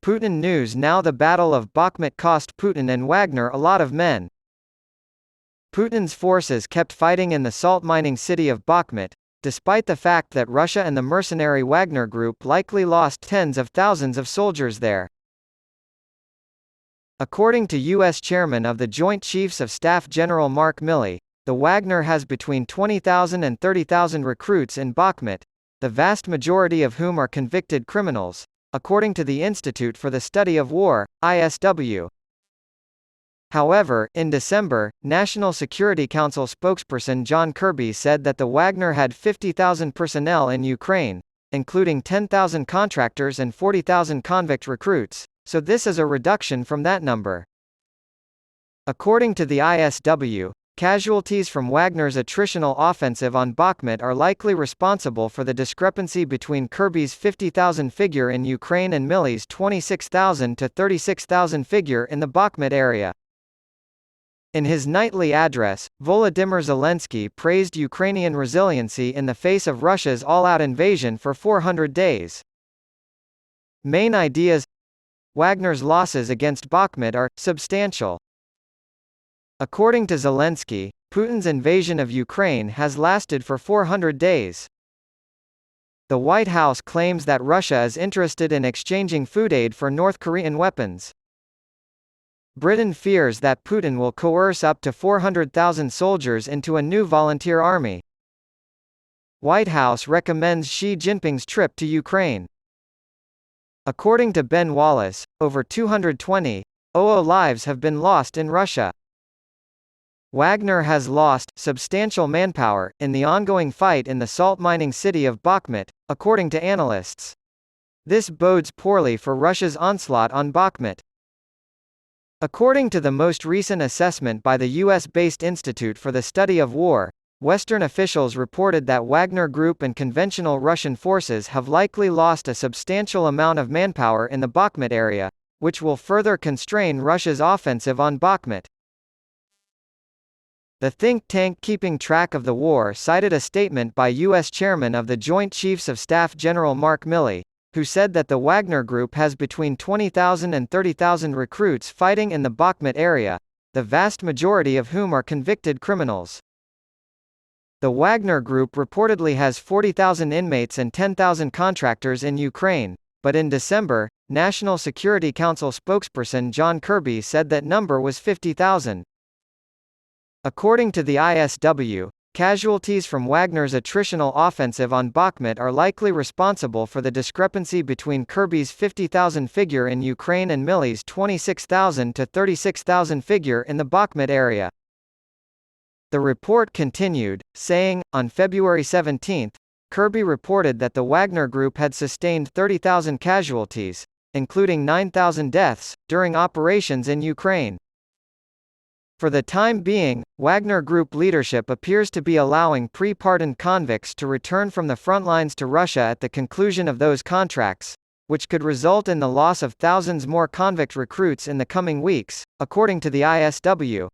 Putin News Now. The Battle of Bakhmut cost Putin and Wagner a lot of men. Putin's forces kept fighting in the salt-mining city of Bakhmut, despite the fact that Russia and the mercenary Wagner group likely lost tens of thousands of soldiers there. According to U.S. Chairman of the Joint Chiefs of Staff General Mark Milley, the Wagner has between 20,000 and 30,000 recruits in Bakhmut, the vast majority of whom are convicted criminals, according to the Institute for the Study of War, ISW. However, in December, National Security Council spokesperson John Kirby said that the Wagner had 50,000 personnel in Ukraine, including 10,000 contractors and 40,000 convict recruits, so this is a reduction from that number. According to the ISW, casualties from Wagner's attritional offensive on Bakhmut are likely responsible for the discrepancy between Kirby's 50,000 figure in Ukraine and Milley's 26,000 to 36,000 figure in the Bakhmut area. In his nightly address, Volodymyr Zelensky praised Ukrainian resiliency in the face of Russia's all-out invasion for 400 days. Main ideas: Wagner's losses against Bakhmut are substantial. According to Zelensky, Putin's invasion of Ukraine has lasted for 400 days. The White House claims that Russia is interested in exchanging food aid for North Korean weapons. Britain fears that Putin will coerce up to 400,000 soldiers into a new volunteer army. White House recommends Xi Jinping's trip to Ukraine. According to Ben Wallace, over 220,000 lives have been lost in Russia. Wagner has lost substantial manpower in the ongoing fight in the salt-mining city of Bakhmut, according to analysts. This bodes poorly for Russia's onslaught on Bakhmut. According to the most recent assessment by the US-based Institute for the Study of War, Western officials reported that Wagner Group and conventional Russian forces have likely lost a substantial amount of manpower in the Bakhmut area, which will further constrain Russia's offensive on Bakhmut. The think tank keeping track of the war cited a statement by U.S. Chairman of the Joint Chiefs of Staff General Mark Milley, who said that the Wagner Group has between 20,000 and 30,000 recruits fighting in the Bakhmut area, the vast majority of whom are convicted criminals. The Wagner Group reportedly has 40,000 inmates and 10,000 contractors in Ukraine, but in December, National Security Council spokesperson John Kirby said that number was 50,000. According to the ISW, casualties from Wagner's attritional offensive on Bakhmut are likely responsible for the discrepancy between Kirby's 50,000 figure in Ukraine and Milley's 26,000 to 36,000 figure in the Bakhmut area. The report continued, saying, on February 17, Kirby reported that the Wagner Group had sustained 30,000 casualties, including 9,000 deaths, during operations in Ukraine. For the time being, Wagner Group leadership appears to be allowing pre-pardoned convicts to return from the front lines to Russia at the conclusion of those contracts, which could result in the loss of thousands more convict recruits in the coming weeks, according to the ISW.